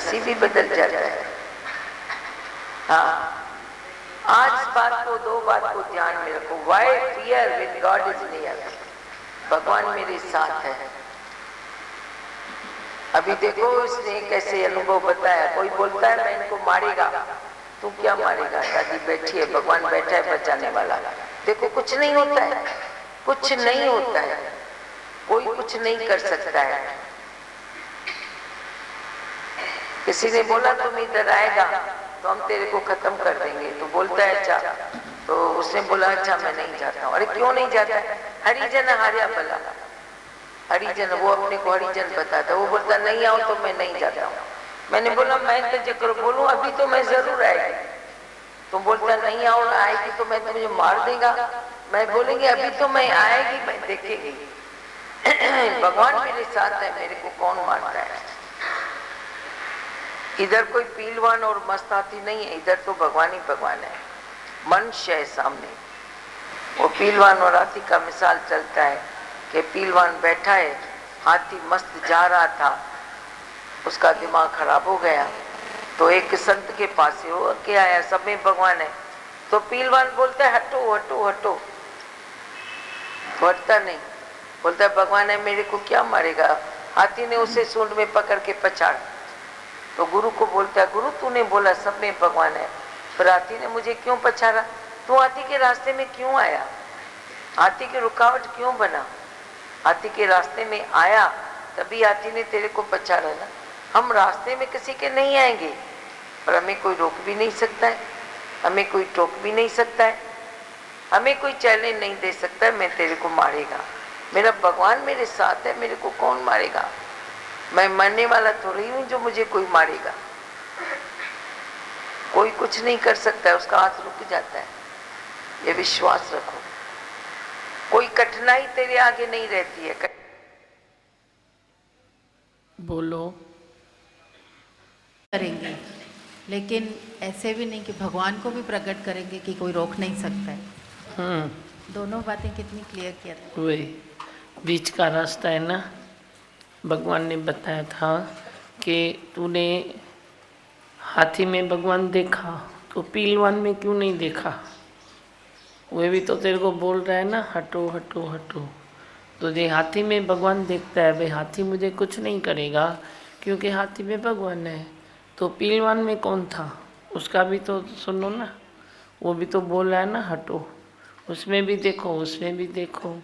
नसीब ही बदल जाता है। हाँ, आज बात को, दो बात को ध्यान में रखो। Why fear with God is near, भगवान मेरे साथ है। अभी देखो उसने कैसे अनुभव बताया। कोई बोलता है मैं इनको मारेगा, तू क्या मारेगा, दादी बैठी है, भगवान बैठा है बचाने वाला। देखो कुछ नहीं होता है, कुछ नहीं होता है, कोई कुछ नहीं कर सकता है। किसी ने बोला तुम इधर आएगा तो हम तेरे को खत्म कर देंगे, तो बोलता है अच्छा, तो उसने बोला अच्छा मैं नहीं जाता हूँ। अरे क्यों नहीं जाता है? हरिजन हार्या भला, हरिजन, वो अपने को हरिजन बताता, वो बोलता नहीं आओ तो मैं नहीं जाता हूँ। मैंने बोला मैं तो जकर बोलूं अभी तो मैं जरूर आएगी, तुम बोलता नहीं आओ, आएगी तो मैं तुम्हें मार देगा। मैं बोलेंगे अभी तो मैं आएगी, मैं देखेगी। भगवान मेरे साथ है, मेरे को कौन मारता है। इधर कोई पीलवान और मस्त हाथी नहीं है, इधर तो भगवान ही भगवान है, मनुष्य है सामने। वो पीलवान और हाथी का मिसाल चलता है कि पीलवान बैठा है, हाथी मस्त जा रहा था, उसका दिमाग खराब हो गया, तो एक संत के पास से हो के आया, सब में भगवान है। तो पीलवान बोलता है हटो हटो हटो, हटता नहीं, बोलता है भगवान है मेरे को क्या मारेगा। हाथी ने उसे सूंड में पकड़ के पछाड़, तो गुरु को बोलता है गुरु तूने बोला सब में भगवान है, फिर हाथी ने मुझे क्यों पछाड़ा, तू हाथी के रास्ते में क्यों आया, हाथी की रुकावट क्यों बना। हाथी के रास्ते में आया तभी हाथी ने तेरे को पछाड़ा ना। हम रास्ते में किसी के नहीं आएंगे, पर हमें कोई रोक भी नहीं सकता है, हमें कोई टोक भी नहीं सकता है, हमें कोई चैलेंज नहीं दे सकता है मैं तेरे को मारेगा। मेरा भगवान मेरे साथ है, मेरे को कौन मारेगा। मैं मरने वाला तो रही हूं जो मुझे कोई मारेगा। कोई कुछ नहीं कर सकता है, उसका हाथ रुक जाता है, ये विश्वास रखो। कोई कठिनाई तेरे आगे नहीं रहती है। बोलो करेंगे, लेकिन ऐसे भी नहीं कि भगवान को भी प्रकट करेंगे कि कोई रोक नहीं सकता है। दोनों बातें कितनी क्लियर किया था। वही बीच का रास्ता है ना। भगवान ने बताया था कि तूने हाथी में भगवान देखा तो पीलवान में क्यों नहीं देखा। वे भी तो तेरे को बोल रहा है ना हटो हटो हटो, तो ये हाथी में भगवान देखता है, भाई हाथी मुझे कुछ नहीं करेगा क्योंकि हाथी में भगवान है। तो पीलवान में कौन था, उसका भी तो सुनो ना, वो भी तो बोल रहा है ना हटो, उसमें भी देखो उसमें भी देखो।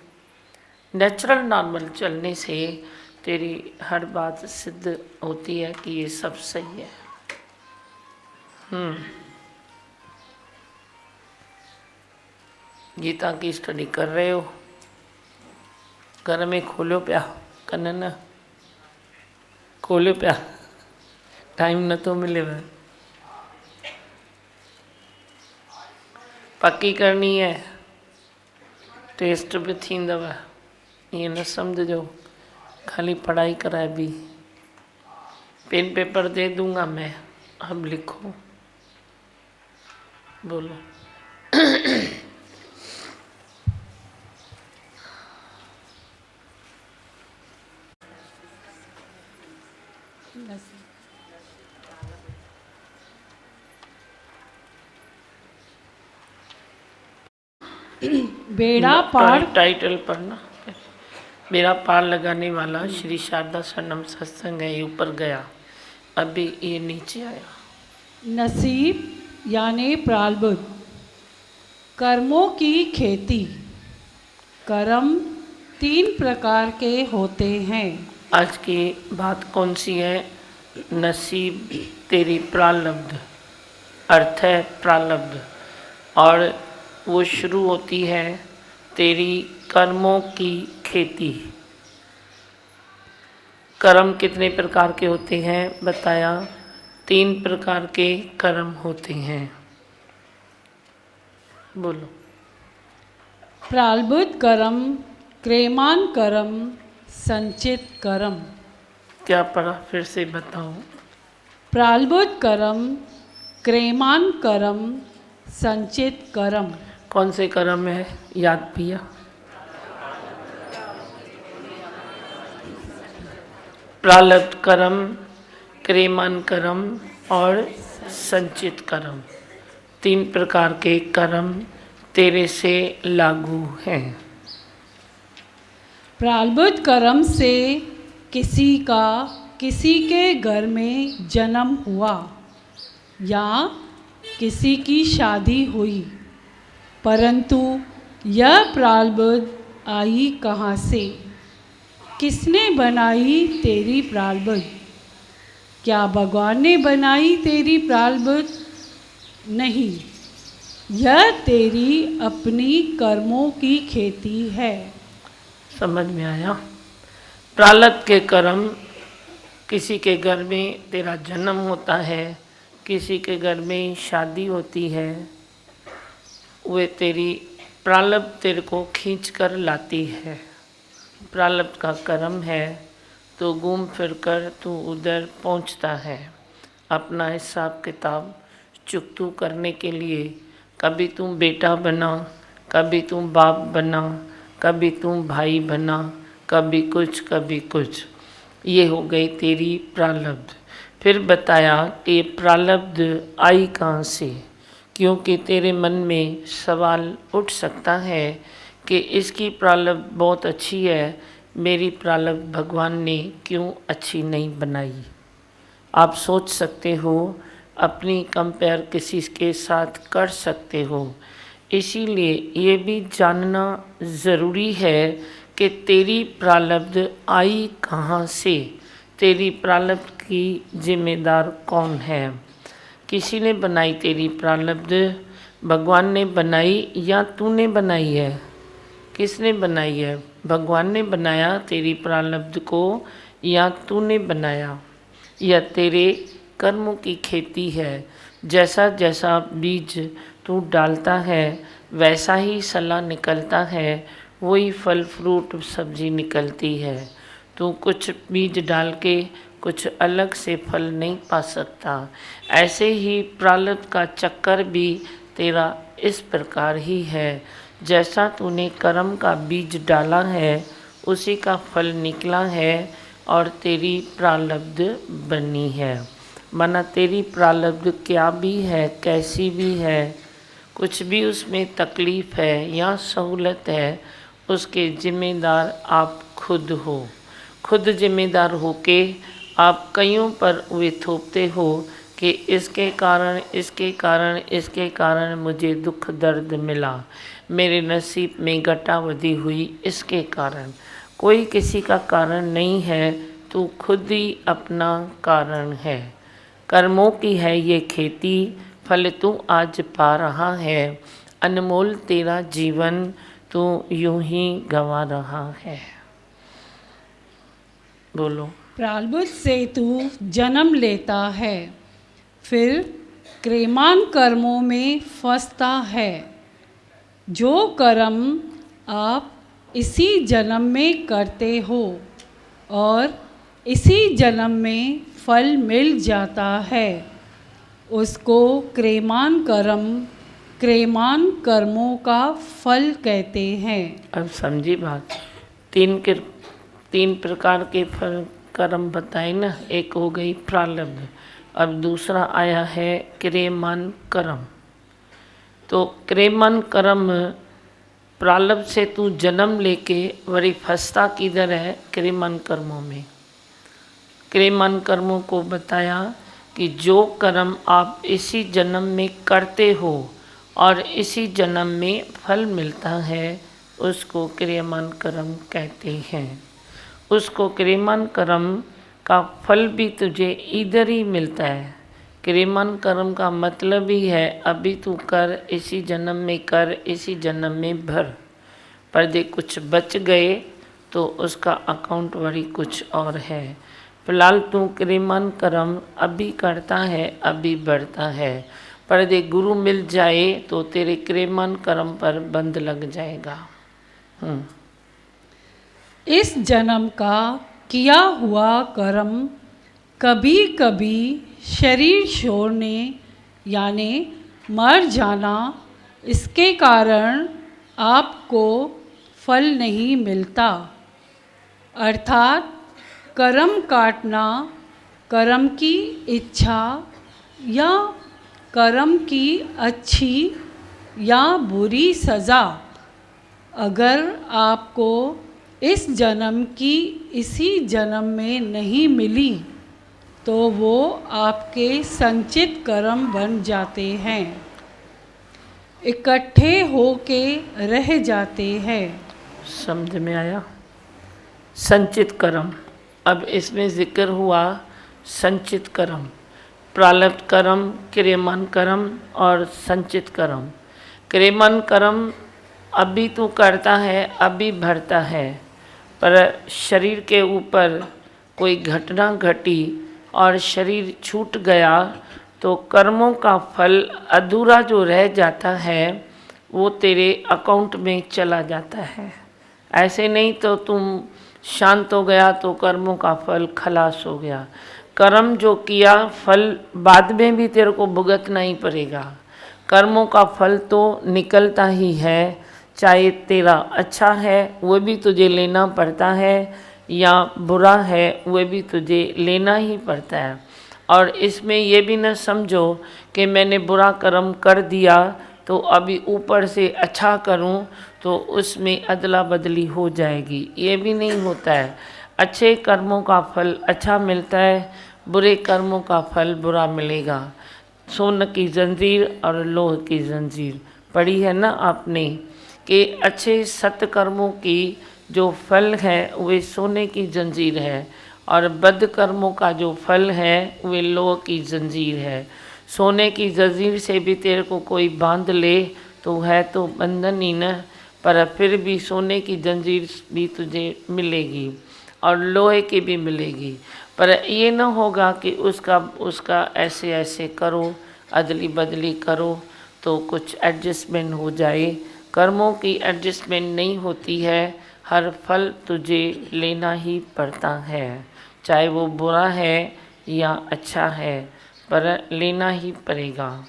नेचुरल नॉर्मल चलने से तेरी हर बात सिद्ध होती है कि ये सब सही है। गीता की स्टडी कर रहे हो, घर में खोलो पिया कन्न, खोलो पिया, टाइम न तो मिले वह पक्की करनी है, टेस्ट भी थींदव, ये न समझो खाली पढ़ाई कराए भी। पेन पेपर दे दूंगा मैं, अब लिखो। बोलो बेड़ा पार टाइटल पढ़ना। बेड़ा पार लगाने वाला श्री शारदा शरणम सत्संग है, ये ऊपर गया, अभी ये नीचे आया। नसीब यानी प्रारब्ध, कर्मों की खेती। कर्म 3 प्रकार के होते हैं। आज की बात कौन सी है, नसीब तेरी प्रारब्ध, अर्थ है प्रारब्ध, और वो शुरू होती है तेरी कर्मों की खेती। कर्म कितने प्रकार के होते हैं बताया, 3 प्रकार के कर्म होते हैं। बोलो। प्रारब्ध कर्म, क्रियमान कर्म, संचित कर्म। क्या पढ़ा फिर से बताओ। प्रारब्ध कर्म, क्रियमान कर्म, संचित कर्म। कौन से कर्म है याद पिया। प्रारब्ध कर्म क्रियमान कर्म और संचित कर्म, 3 प्रकार के कर्म तेरे से लागू हैं। प्रारब्ध कर्म से किसी का किसी के घर में जन्म हुआ या किसी की शादी हुई, परंतु यह प्रारब्ध आई कहाँ से? किसने बनाई तेरी प्रारब्ध? क्या भगवान ने बनाई तेरी प्रारब्ध? नहीं, यह तेरी अपनी कर्मों की खेती है। समझ में आया? प्रारब्ध के कर्म, किसी के घर में तेरा जन्म होता है, किसी के घर में शादी होती है, वे तेरी प्रारब्ध तेरे को खींच कर लाती है। प्रारब्ध का कर्म है तो घूम फिर कर तू उधर पहुंचता है अपना हिसाब किताब चुकतू करने के लिए। कभी तू बेटा बना, कभी तू बाप बना, कभी तू भाई बना, कभी कुछ। ये हो गई तेरी प्रारब्ध। फिर बताया कि प्रारब्ध आई कहाँ से, क्योंकि तेरे मन में सवाल उठ सकता है कि इसकी प्रारब्ध बहुत अच्छी है, मेरी प्रारब्ध भगवान ने क्यों अच्छी नहीं बनाई। आप सोच सकते हो, अपनी कंपेयर किसी के साथ कर सकते हो। इसीलिए ये भी जानना ज़रूरी है कि तेरी प्रारब्ध आई कहाँ से, तेरी प्रारब्ध की जिम्मेदार कौन है। किसी ने बनाई तेरी प्रारब्ध? भगवान ने बनाई या तूने बनाई है? किसने बनाई है? भगवान ने बनाया तेरी प्रारब्ध को या तूने बनाया? यह तेरे कर्मों की खेती है। जैसा जैसा बीज तू डालता है वैसा ही सला निकलता है, वही फल फ्रूट सब्जी निकलती है। तू कुछ बीज डाल के कुछ अलग से फल नहीं पा सकता। ऐसे ही प्रारब्ध का चक्कर भी तेरा इस प्रकार ही है। जैसा तूने कर्म का बीज डाला है उसी का फल निकला है और तेरी प्रारब्ध बनी है। माना तेरी प्रारब्ध क्या भी है, कैसी भी है, कुछ भी उसमें तकलीफ़ है या सहूलत है, उसके जिम्मेदार आप खुद हो। खुद जिम्मेदार होके आप कईयों पर वे थोपते हो कि इसके कारण मुझे दुख दर्द मिला, मेरे नसीब में घटावधि हुई इसके कारण। कोई किसी का कारण नहीं है, तू खुद ही अपना कारण है। कर्मों की है ये खेती, फल तू आज पा रहा है। अनमोल तेरा जीवन तू यूं ही गंवा रहा है। बोलो। प्रारब्ध से तू जन्म लेता है, फिर क्रियमान कर्मों में फंसता है। जो कर्म आप इसी जन्म में करते हो और इसी जन्म में फल मिल जाता है, उसको क्रियमान कर्मों का फल कहते हैं। अब समझी बात? 3 प्रकार के फल कर्म बताए ना। एक हो गई प्रारब्ध, अब दूसरा आया है क्रियमान कर्म। तो क्रियमान कर्म, प्रारब्ध से तू जन्म लेके वरी फंसता किधर है? क्रियमान कर्मों में। क्रियमान कर्मों को बताया कि जो कर्म आप इसी जन्म में करते हो और इसी जन्म में फल मिलता है, उसको क्रियमान कर्म कहते हैं। उसको क्रियमान कर्म का फल भी तुझे इधर ही मिलता है। क्रियमान कर्म का मतलब ही है अभी तू कर, इसी जन्म में कर, इसी जन्म में भर। पर दे कुछ बच गए तो उसका अकाउंट वही कुछ और है। फिलहाल तू क्रियमान कर्म अभी करता है, अभी बढ़ता है। पर दे गुरु मिल जाए तो तेरे क्रियमान कर्म पर बंद लग जाएगा। इस जन्म का किया हुआ कर्म कभी कभी शरीर छोड़ने यानी मर जाना, इसके कारण आपको फल नहीं मिलता। अर्थात कर्म काटना कर्म की इच्छा या कर्म की अच्छी या बुरी सज़ा अगर आपको इस जन्म की इसी जन्म में नहीं मिली तो वो आपके संचित कर्म बन जाते हैं, इकट्ठे होके रह जाते हैं। समझ में आया? संचित कर्म, अब इसमें जिक्र हुआ संचित कर्म, प्रारब्ध कर्म, क्रियमान कर्म और संचित कर्म। क्रियमान कर्म अभी तू करता है, अभी भरता है, पर शरीर के ऊपर कोई घटना घटी और शरीर छूट गया तो कर्मों का फल अधूरा जो रह जाता है वो तेरे अकाउंट में चला जाता है। ऐसे नहीं तो तुम शांत हो गया तो कर्मों का फल खलास हो गया। कर्म जो किया फल बाद में भी तेरे को भुगतना ही पड़ेगा। कर्मों का फल तो निकलता ही है, चाहे तेरा अच्छा है वो भी तुझे लेना पड़ता है या बुरा है वो भी तुझे लेना ही पड़ता है। और इसमें ये भी न समझो कि मैंने बुरा कर्म कर दिया तो अभी ऊपर से अच्छा करूं तो उसमें अदला बदली हो जाएगी, ये भी नहीं होता है। अच्छे कर्मों का फल अच्छा मिलता है, बुरे कर्मों का फल बुरा मिलेगा। सोने की जंजीर और लोह की जंजीर पढ़ी है ना आपने, कि अच्छे सत्कर्मों की जो फल है वे सोने की जंजीर है और बद कर्मों का जो फल है वे लोह की जंजीर है। सोने की जंजीर से भी तेरे को कोई बांध ले तो है तो बंधन ही न, पर फिर भी सोने की जंजीर भी तुझे मिलेगी और लोहे की भी मिलेगी। पर ये न होगा कि उसका ऐसे ऐसे करो, अदली बदली करो तो कुछ एडजस्टमेंट हो जाए। कर्मों की एडजस्टमेंट नहीं होती है, हर फल तुझे लेना ही पड़ता है, चाहे वो बुरा है या अच्छा है, पर लेना ही पड़ेगा।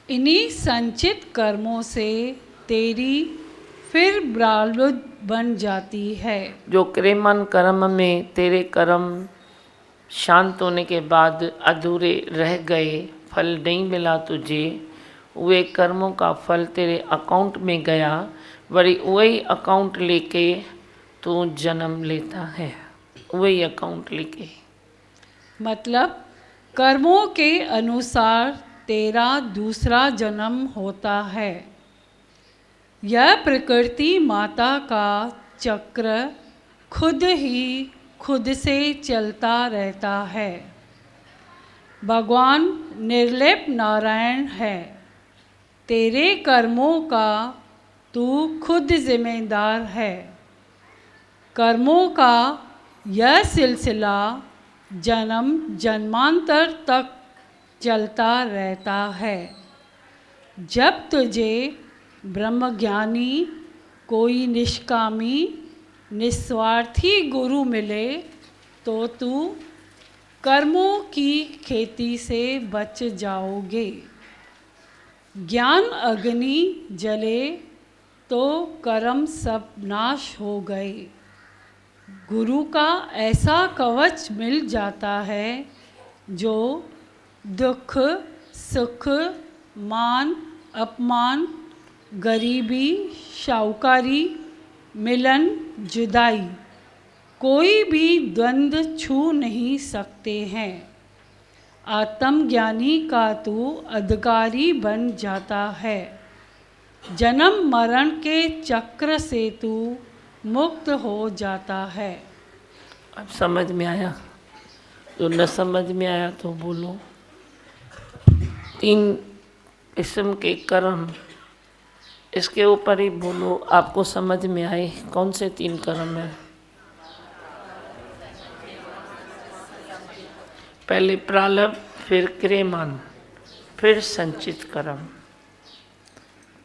इन्हीं संचित कर्मों से तेरी फिर प्रारब्ध बन जाती है। जो क्रियमान कर्म में तेरे कर्म शांत होने के बाद अधूरे रह गए, फल नहीं मिला तुझे, वे कर्मों का फल तेरे अकाउंट में गया, वही अकाउंट लेके तू जन्म लेता है, वही अकाउंट लेके। मतलब कर्मों के अनुसार तेरा दूसरा जन्म होता है। यह प्रकृति माता का चक्र खुद ही खुद से चलता रहता है। भगवान निर्लेप नारायण है, तेरे कर्मों का तू खुद जिम्मेदार है। कर्मों का यह सिलसिला जन्म जन्मांतर तक चलता रहता है। जब तुझे ब्रह्मज्ञानी कोई निष्कामी निस्वार्थी गुरु मिले तो तू कर्मों की खेती से बच जाओगे। ज्ञान अग्नि जले तो कर्म सब नाश हो गए। गुरु का ऐसा कवच मिल जाता है जो दुख सुख मान अपमान गरीबी शाहूकारी मिलन जुदाई कोई भी द्वंद्व छू नहीं सकते हैं। आत्मज्ञानी का तू अधिकारी बन जाता है। जन्म मरण के चक्र से तू मुक्त हो जाता है। अब समझ में आया? जो न समझ में आया तो बोलो। 3 किस्म के कर्म, इसके ऊपर ही बोलो, आपको समझ में आए कौन से 3 कर्म है? पहले प्रारब्ध, फिर क्रियमान, फिर संचित कर्म।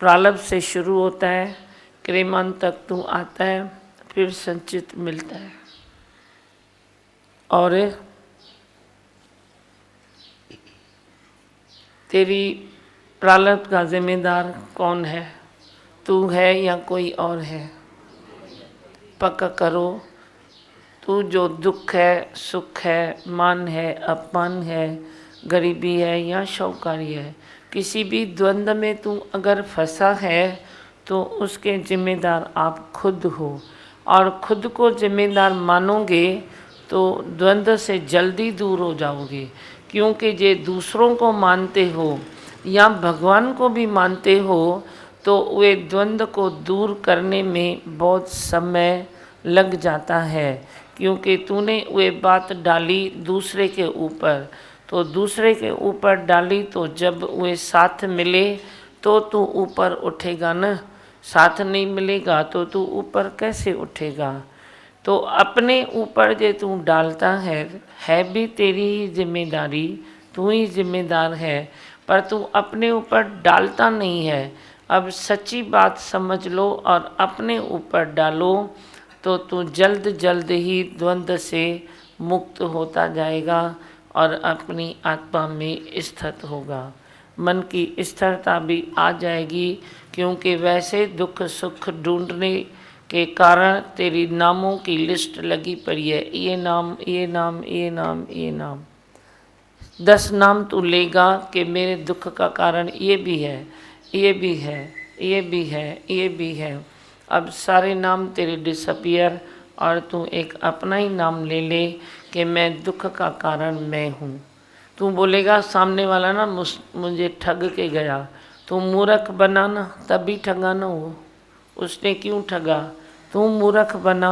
प्रारब्ध से शुरू होता है, क्रियमान तक तू आता है, फिर संचित मिलता है। और तेरी प्रारब्ध का जिम्मेदार कौन है? तू है या कोई और है? पक्का करो, तू जो दुख है, सुख है, मान है, अपमान है, गरीबी है या शौकारी है, किसी भी द्वंद्व में तू अगर फंसा है तो उसके जिम्मेदार आप खुद हो। और खुद को जिम्मेदार मानोगे तो द्वंद्व से जल्दी दूर हो जाओगे। क्योंकि ये दूसरों को मानते हो या भगवान को भी मानते हो तो वे द्वंद्व को दूर करने में बहुत समय लग जाता है। क्योंकि तूने वे बात डाली दूसरे के ऊपर, तो दूसरे के ऊपर डाली तो जब वे साथ मिले तो तू ऊपर उठेगा न, साथ नहीं मिलेगा तो तू ऊपर कैसे उठेगा। तो अपने ऊपर जो तू डालता है भी तेरी ही जिम्मेदारी, तू ही जिम्मेदार है, पर तू अपने ऊपर डालता नहीं है। अब सच्ची बात समझ लो और अपने ऊपर डालो तो तू जल्द जल्द ही द्वंद्व से मुक्त होता जाएगा और अपनी आत्मा में स्थित होगा। मन की स्थिरता भी आ जाएगी। क्योंकि वैसे दुख सुख ढूंढने के कारण तेरी नामों की लिस्ट लगी पड़ी है, ये नाम ये नाम ये नाम ये नाम। 10 नाम तू लेगा कि मेरे दुख का कारण ये भी है, ये भी है, ये भी है, ये भी है। अब सारे नाम तेरे डिसअपियर और तू एक अपना ही नाम ले ले कि मैं दुख का कारण मैं हूँ। तू बोलेगा सामने वाला ना मुझे ठग के गया, तू मूर्ख बना ना तभी ठगा ना हो, उसने क्यों ठगा, तू मूर्ख बना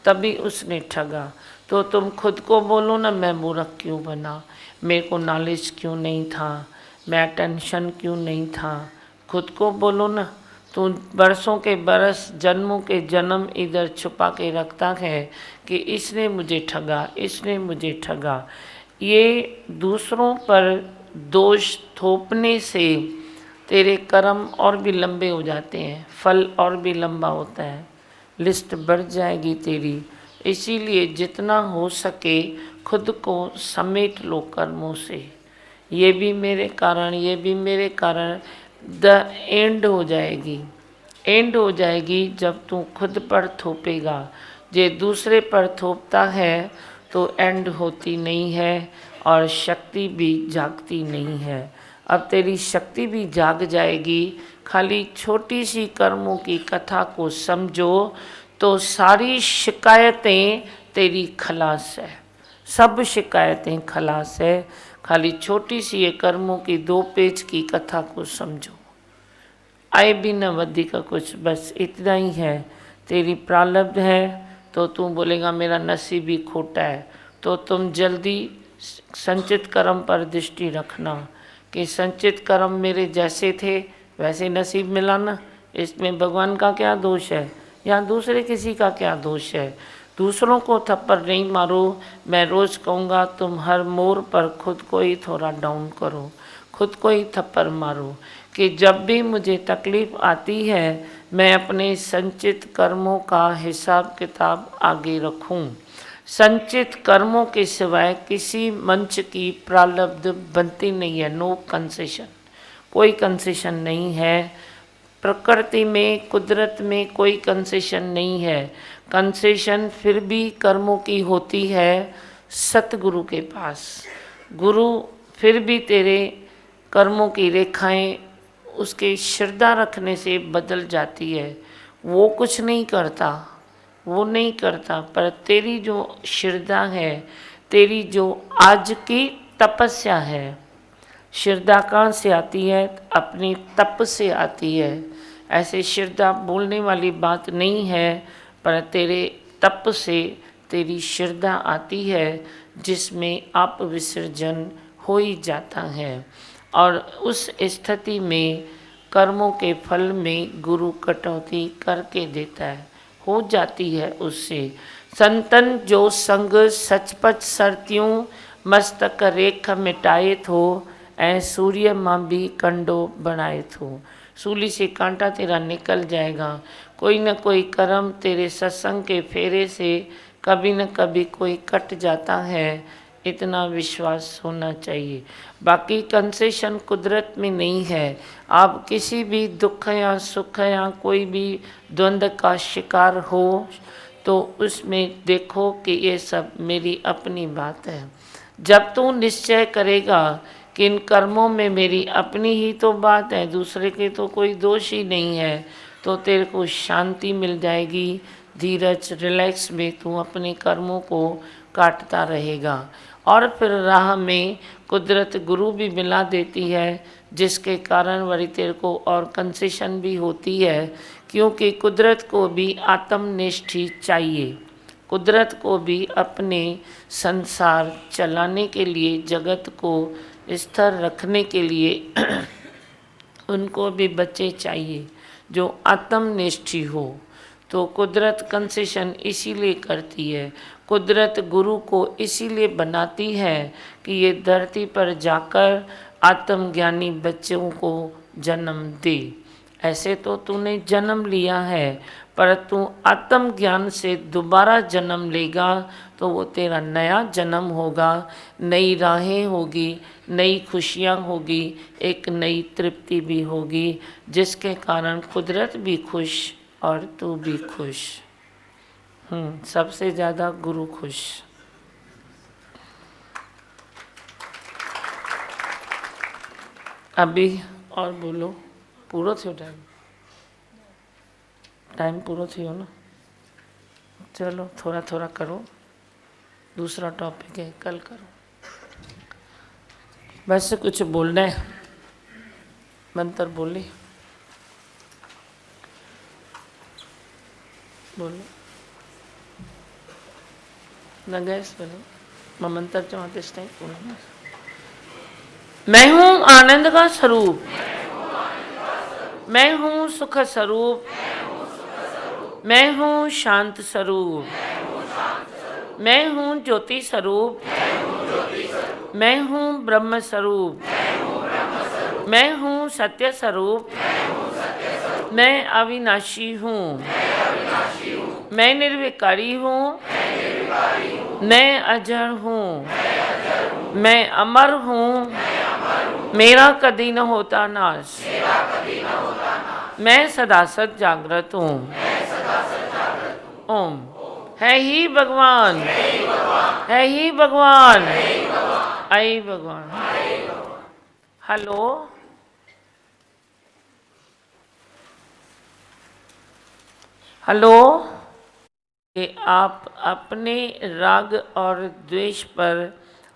तभी उसने ठगा। तो तुम खुद को बोलो ना मैं मूर्ख क्यों बना, मेरे को नॉलेज क्यों नहीं था, मैं टेंशन क्यों नहीं था। खुद को बोलो ना। तू बरसों के बरस जन्मों के जन्म इधर छुपा के रखता है कि इसने मुझे ठगा, इसने मुझे ठगा। ये दूसरों पर दोष थोपने से तेरे कर्म और भी लंबे हो जाते हैं, फल और भी लंबा होता है, लिस्ट बढ़ जाएगी तेरी। इसीलिए जितना हो सके खुद को समेट लो कर्मों से। ये भी मेरे कारण, ये भी मेरे कारण। द एंड हो जाएगी, एंड हो जाएगी जब तू खुद पर थोपेगा। जे दूसरे पर थोपता है तो एंड होती नहीं है और शक्ति भी जागती नहीं है। अब तेरी शक्ति भी जाग जाएगी। खाली छोटी सी कर्मों की कथा को समझो तो सारी शिकायतें तेरी खलास है, सब शिकायतें खलास है। खाली छोटी सी ये कर्मों की 2 पेज की कथा को समझो। आए भी न वधी का कुछ, बस इतना ही है। तेरी प्रारब्ध है तो तू बोलेगा मेरा नसीब ही खोटा है, तो तुम जल्दी संचित कर्म पर दृष्टि रखना कि संचित कर्म मेरे जैसे थे वैसे नसीब मिला ना। इसमें भगवान का क्या दोष है या दूसरे किसी का क्या दोष है। दूसरों को थप्पड़ नहीं मारो। मैं रोज़ कहूँगा तुम हर मोड़ पर खुद को ही थोड़ा डाउन करो, खुद को ही थप्पड़ मारो कि जब भी मुझे तकलीफ़ आती है मैं अपने संचित कर्मों का हिसाब किताब आगे रखूं। संचित कर्मों के सिवाय किसी मंच की प्रारब्ध बनती नहीं है। नो कंसेशन, कोई कंसेशन नहीं है। प्रकृति में, कुदरत में कोई कंसेशन नहीं है। कंसेशन फिर भी कर्मों की होती है सतगुरु के पास। गुरु फिर भी तेरे कर्मों की रेखाएं उसके श्रद्धा रखने से बदल जाती है। वो कुछ नहीं करता, वो नहीं करता, पर तेरी जो श्रद्धा है, तेरी जो आज की तपस्या है। श्रद्धा कहाँ से आती है? अपनी तप से आती है। ऐसे श्रद्धा बोलने वाली बात नहीं है, पर तेरे तप से तेरी श्रद्धा आती है जिसमें आप विसर्जन हो ही जाता है। और उस स्थिति में कर्मों के फल में गुरु कटौती करके देता है, हो जाती है उससे। संतन जो संग सचपच सरत्यूं, मस्तक रेख मिटाए थो, ऐ सूर्य माँ भी कंडो बनाए थो। सूली से कांटा तेरा निकल जाएगा। कोई न कोई कर्म तेरे सत्संग के फेरे से कभी न कभी कोई कट जाता है, इतना विश्वास होना चाहिए। बाकी कंसेशन कुदरत में नहीं है। आप किसी भी दुख या सुख या कोई भी द्वंद्व का शिकार हो तो उसमें देखो कि ये सब मेरी अपनी बात है। जब तू निश्चय करेगा कि इन कर्मों में मेरी अपनी ही तो बात है, दूसरे के तो कोई दोष ही नहीं है, तो तेरे को शांति मिल जाएगी। धीरज रिलैक्स में तू अपने कर्मों को काटता रहेगा। और फिर राह में कुदरत गुरु भी मिला देती है, जिसके कारण वरी तेरे को और कंसेशन भी होती है, क्योंकि कुदरत को भी आत्मनिष्ठ ही चाहिए। कुदरत को भी अपने संसार चलाने के लिए, जगत को स्थिर रखने के लिए उनको भी बच्चे चाहिए जो आत्मनिष्ठ हो। तो कुदरत कंसेशन इसीलिए करती है, कुदरत गुरु को इसीलिए बनाती है कि ये धरती पर जाकर आत्मज्ञानी बच्चों को जन्म दे। ऐसे तो तूने जन्म लिया है, पर तू आत्मज्ञान से दोबारा जन्म लेगा तो वो तेरा नया जन्म होगा, नई राहें होगी, नई खुशियाँ होगी, एक नई तृप्ति भी होगी, जिसके कारण कुदरत भी खुश और तू भी खुश। सबसे ज़्यादा गुरु खुश। अभी और बोलो, पूरा थो टाइम पूरा थी हो ना। चलो थोड़ा थोड़ा करो, दूसरा टॉपिक है कल करो। बस कुछ बोलना है, मंत्र बोले बोलो न गैस बोलो मंत्र चौथे टाइम बोलो। मैं हूँ आनंद का स्वरूप, मैं हूँ सुख स्वरूप, मैं हूँ शांत स्वरूप, मैं हूँ ज्योति स्वरूप, मैं हूँ ब्रह्म स्वरूप, मैं हूँ सत्य स्वरूप, मैं अविनाशी हूँ, मैं निर्विकारी हूँ, मैं अजर हूँ, मैं अमर हूँ, मेरा कभी न होता नाश, मैं सदा सत जागृत हूँ। ओम। है ही भगवान, है ही भगवान, आई भगवान। Hello, hello. कि आप अपने राग और द्वेष पर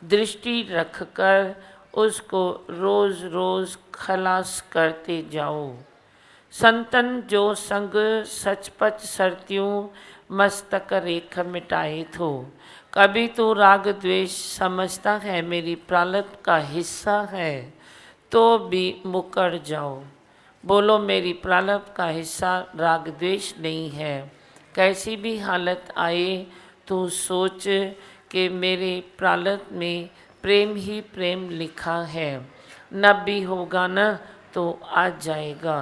दृष्टि रखकर उसको रोज़ रोज़ खलास करते जाओ। संतन जो संग सचपच सरत्यूं मस्तक रेख मिटाए थो। कभी तो राग द्वेष समझता है मेरी प्रारब्ध का हिस्सा है, तो भी मुकर जाओ। बोलो मेरी प्रारब्ध का हिस्सा राग द्वेष नहीं है। कैसी भी हालत आए तो सोच कि मेरे प्रारब्ध में प्रेम ही प्रेम लिखा है, न भी होगा न तो आ जाएगा।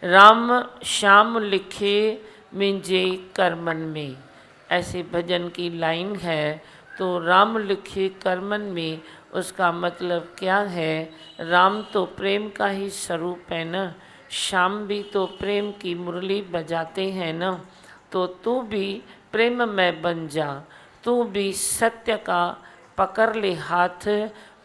राम श्याम लिखे मिंजे कर्मन में, ऐसे भजन की लाइन है। तो राम लिखे कर्मन में उसका मतलब क्या है? राम तो प्रेम का ही स्वरूप है ना, श्याम भी तो प्रेम की मुरली बजाते हैं ना। तो तू भी प्रेम में बन जा, तू भी सत्य का पकड़ ले हाथ,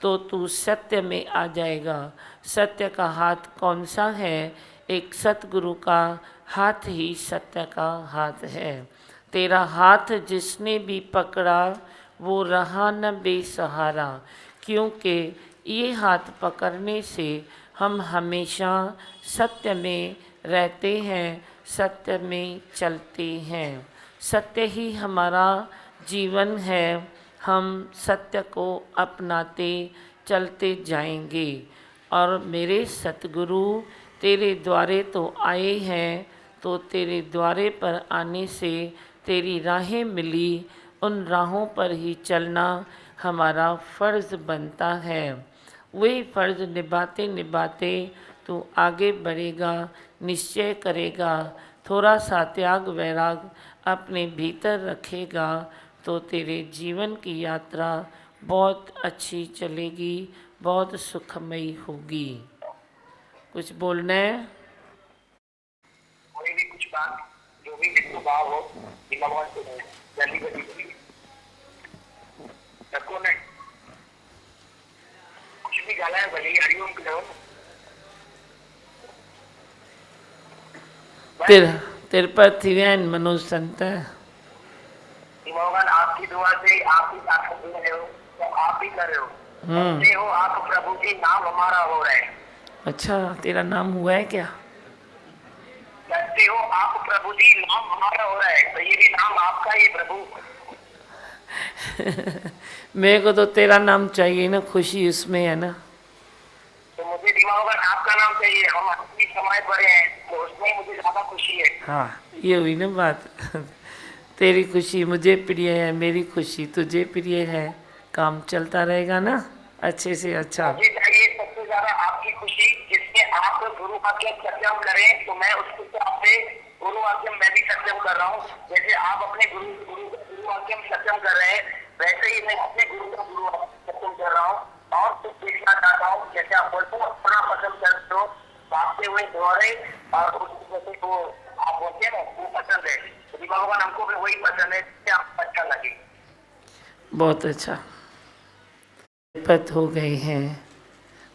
तो तू सत्य में आ जाएगा। सत्य का हाथ कौन सा है? एक सतगुरु का हाथ ही सत्य का हाथ है। तेरा हाथ जिसने भी पकड़ा वो रहा न बेसहारा, क्योंकि ये हाथ पकड़ने से हम हमेशा सत्य में रहते हैं, सत्य में चलते हैं। सत्य ही हमारा जीवन है, हम सत्य को अपनाते चलते जाएंगे। और मेरे सतगुरु तेरे द्वारे तो आए हैं, तो तेरे द्वारे पर आने से तेरी राहें मिली, उन राहों पर ही चलना हमारा फ़र्ज़ बनता है। वही फ़र्ज़ निभाते निभाते तू आगे बढ़ेगा, निश्चय करेगा, थोड़ा सा त्याग वैराग अपने भीतर रखेगा, तो तेरे जीवन की यात्रा बहुत अच्छी चलेगी, बहुत सुखमयी होगी। कुछ बोलना है? कोई भी कुछ बात जो भी जिसको भाव हो भगवान को जल्दी जल्दी करिए सबको नहीं कुछ भी गाला है भले हरिओम के नाम तिरुपति वैन मनोज संत भगवान आपकी दुआ से आप ही ताकत दे रहे हो तो आप ही कर रहे हो करते हो आप प्रभु जी नाम हमारा हो रहा है। अच्छा तेरा नाम हुआ है क्या? करते हो आप प्रभु जी नाम हमारा हो रहा है तो ये भी नाम आपका ही प्रभु। मेरे को तो तेरा नाम चाहिए ना, खुशी उसमें है ना। तो मुझे दिमाग आपका नाम चाहिए, हम अपनी समय पड़े हैं तो उसमें मुझे ज्यादा खुशी है। हाँ ये हुई ना बात। तेरी खुशी मुझे प्रिय है, मेरी खुशी तुझे प्रिय है, काम चलता रहेगा ना अच्छे से अच्छा। मुझे चाहिए सबसे ज्यादा आपकी खुशी जिसमें आप गुरु वाक्य सत्यम करें तो मैं उसके हिसाब से गुरु वाक्य मैं भी सत्यम कर रहा हूँ। जैसे आप अपने गुरु वाक्य सत्यम कर रहे हैं वैसे ही मैं अपने गुरु का गुरु वाक्य सत्यम कर रहा हूँ। और कुछ देखना चाहता हूँ जैसे आप बोलते हो अपना पसंद करते हो भागते हुए दौड़े और जैसे वो आप बोलते हैं ना वो पसंद है तो भगवान हमको भी वही पसंद है कि आपको अच्छा लगे। बहुत अच्छा पत हो गए हैं,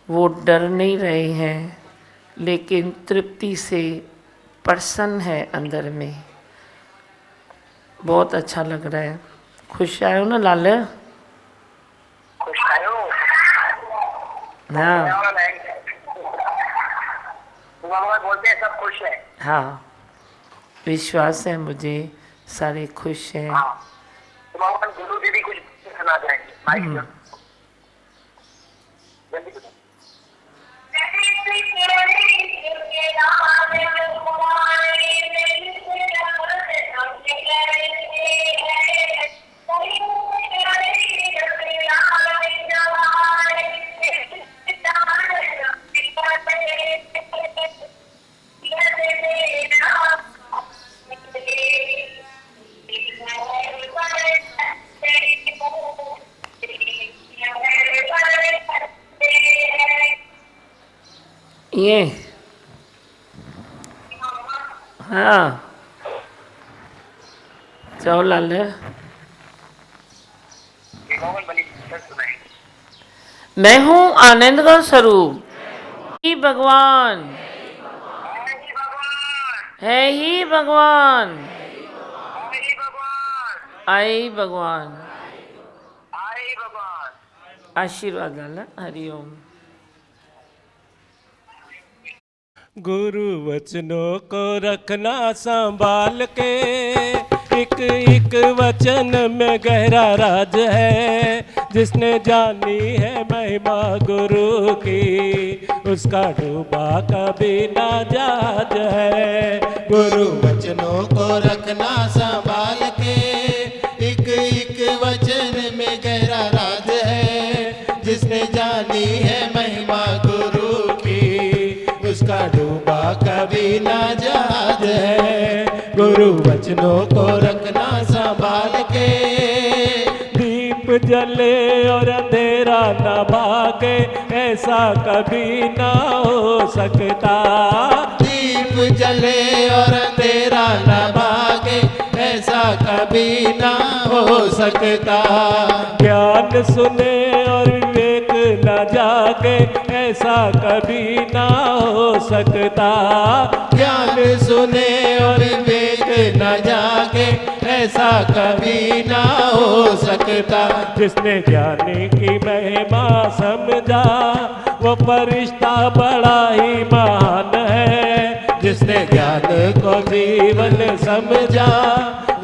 वो डर नहीं रहे हैं लेकिन तृप्ति से प्रसन्न है अंदर में। बहुत अच्छा लग रहा है। खुश आए हो ना लाल? खुश आए हो? हाँ भगवान बोलते हैं सब खुश है। हाँ विश्वास है मुझे सारे खुश हैं। हाँ तो भगवान गुरु जी भी कुछ सुना जाएंगे माइक ये हाँ चाहो लाल मैं हूँ आनंद का स्वरूप ही भगवान है ही भगवान आई भगवान आशीर्वाद लाला हरिओम। गुरु वचनों को रखना संभाल के, एक एक वचन में गहरा राज है। जिसने जानी है महिमा गुरु की, उसका डूबा कभी ना जहाज है। गुरु वचनों को रखना संभाल के, एक एक वचन में गहरा राज है। जिसने जानी है महिमा गुरु की, उसका डूबा कभी ना जहाज है। गुरु वचनों को रखना संभाल के, दीप जले और अंधेरा न भागे, ऐसा कभी ना हो सकता। दीप जले और अंधेरा न भागे, ऐसा कभी ना हो सकता। ज्ञान सुने और विवेक न जागे, ऐसा कभी ना हो सकता। ज्ञान सुने और विवेक न जागे, ऐसा कभी ना हो सकता। जिसने ज्ञानी की महिमा समझा, वो फरिश्ता बड़ा ही महान है। जिसने ज्ञान को जीवन समझा,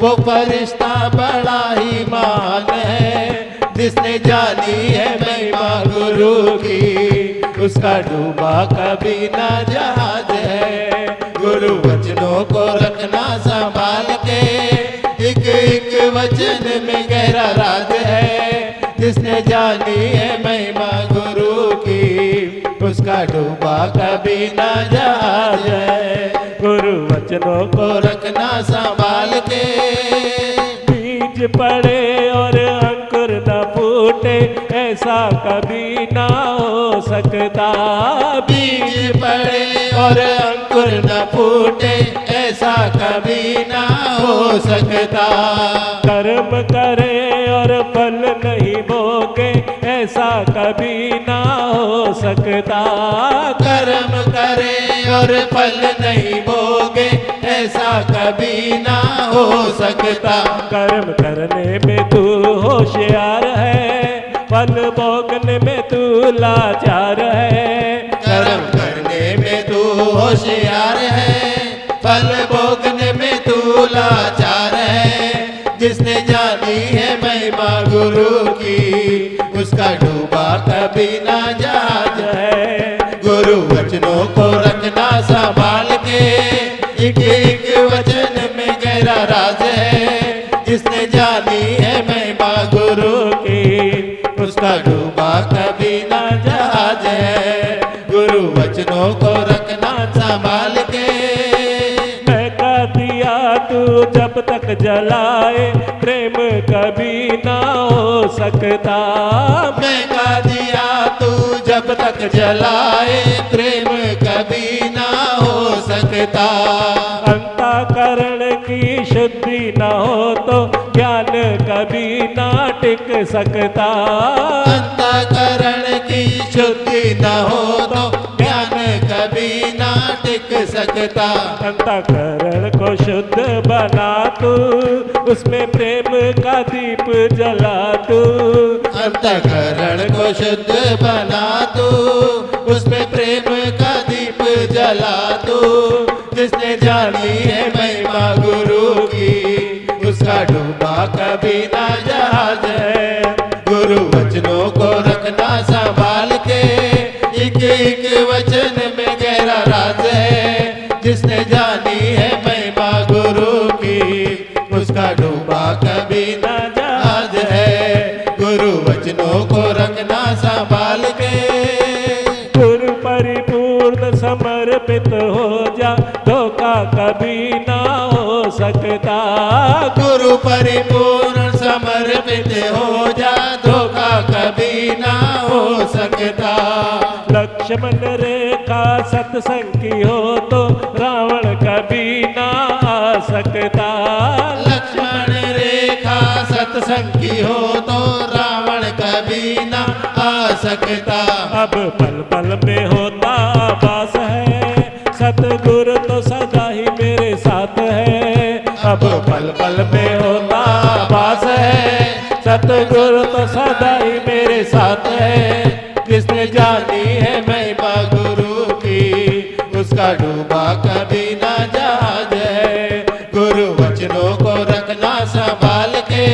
वो फरिश्ता बड़ा ही महान है। जिसने जानी है महिमा गुरु की, उसका डूबा कभी ना जहाज है। गुरु वचनों को रखना संभाल के, एक एक वचन में गहरा राज है। जिसने जानी है महिमा गुरु की, उसका डूबा कभी ना जहाज है। गुरु वचनों को रखना संभाल के, बीज पड़े और अंकुर न फूटे, ऐसा कभी ना हो सकता। बीज पड़े और अंकुर न फूटे, ऐसा कभी ना हो सकता। कर्म करे और फल नहीं भोगे, ऐसा कभी ना हो सकता। कर्म करे और फल नहीं भोगे, ऐसा कभी ना हो सकता। कर्म करने में तू होशियार है, फल भोगने में तू लाचार है। कर्म करने में तू होशियार है, फल भोगने में तू लाचार है। जिसने जानी है महिमा गुरु की, उसका डूबा कभी ना जहाज है। गुरु वचनों को रखना संभाल के, एक एक वचन में गहरा राज है। जिसने जानी है महिमा गुरु की, उसका डूबा कभी ना जहाज है। गुरु वचनों को रखना संभाल के। महका दिया तू जब तक जलाए, प्रेम कभी ना हो सकता। महका दिया तू जब तक जलाए, प्रेम कभी ना हो सकता। अंतःकरण की शुद्धि न हो तो ज्ञान कभी ना टिक सकता। अंतःकरण की शुद्धि न हो तो ज्ञान कभी ना टिक सकता। अंतःकरण को शुद्ध बना तू, उसमें प्रेम का दीप जला तू। अंतःकरण को शुद्ध बना तू, उसमें प्रेम का दीप जला तू। जिसने जानी है महिमा गुरु की, उसका डूबा कभी ना जहाज है। गुरु वचनों को रखना संभाल के, एक एक वचन में गहरा राज है। जिसने जानी है महिमा गुरु की, उसका डूबा कभी ना जहाज है। गुरु वचनों को रखना संभाल के। गुरु परिपूर्ण समर्पित हो जा, धोखा कभी ना हो सकता। गुरु परिपूर्ण समर्पित हो जा, धोखा कभी ना हो सकता। लक्ष्मण रेखा सत्संगी हो तो रावण कभी ना आ सकता। लक्ष्मण रेखा सत्संगी हो तो रावण कभी ना आ सकता। अब पल पल में होता आभास है, सतगुरु तो सदा ही मेरे साथ है। अब पल पल में होता आभास है, सतगुरु तो सदा ही मेरे साथ है। जिसने जानी है महिमा गुरु की, उसका डूबा कभी ना जहाज है। गुरु वचनों को रखना संभाल के,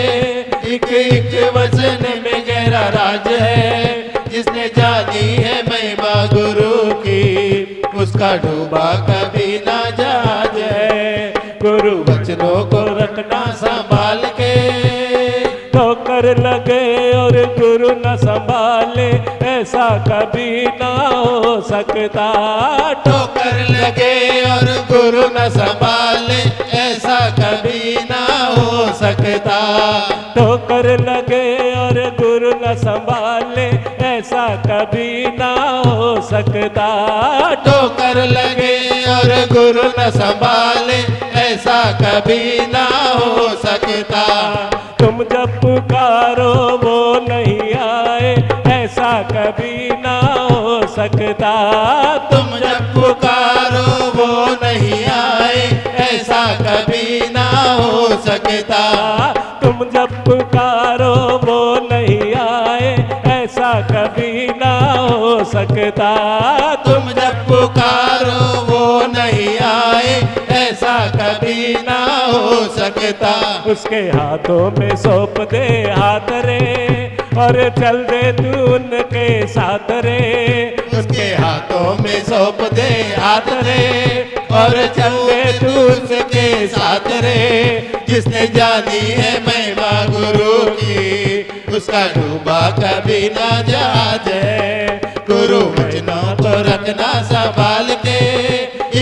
एक एक वचन में गहरा राज है। जिसने जानी है महिमा गुरु की, उसका डूबा कभी ना जहाज है। गुरु वचनों को रखना संभाल के। ठोकर लगे और गुरु न संभाले, ऐसा कभी ना हो सकता। ठोकर लगे और गुरु न संभाले, ऐसा कभी ना हो सकता। ठोकर लगे और गुरु न संभाले, ऐसा कभी ना हो सकता। ठोकर लगे और गुरु न संभाले, ऐसा कभी ना हो सकता। तुम जब पुकारो वो नहीं आए, ऐसा कभी ना हो सकता। तुम जब पुकारो वो नहीं आए, ऐसा कभी ना हो सकता। तुम जब पुकारो वो नहीं आए, ऐसा कभी ना हो सकता। तुम जब पुकारो वो नहीं आए, ऐसा कभी ना हो सकता। उसके हाथों में सौंप दे हाथ रे, और चल दे तू उनके साथ रे। उसके हाथों में सौंप दे हाथ रे, और चल दे तू उसके साथ रे। जिसने जानी है महिमा गुरु की, उसका डूबा कभी ना जहाज है। गुरु वचनों को रखना संभाल के,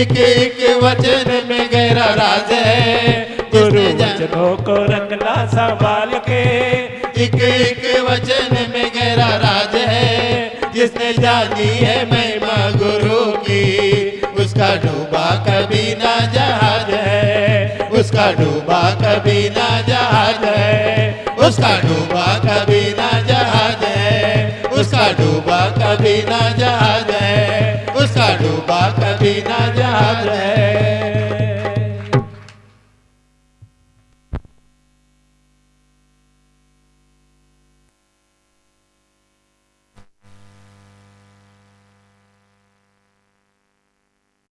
एक एक वचन में गहरा राज है। गुरु वचनों को रखना संभाल के, एक एक वचन में गहरा राज है। जिसने जानी है महिमा गुरु की, उसका डूबा कभी ना जहाज है। उसका उसका डूबा कभी ना जहाज है, उसका डूबा कभी ना जहाज है, उसका डूबा कभी ना जहाज है, उसका डूबा कभी ना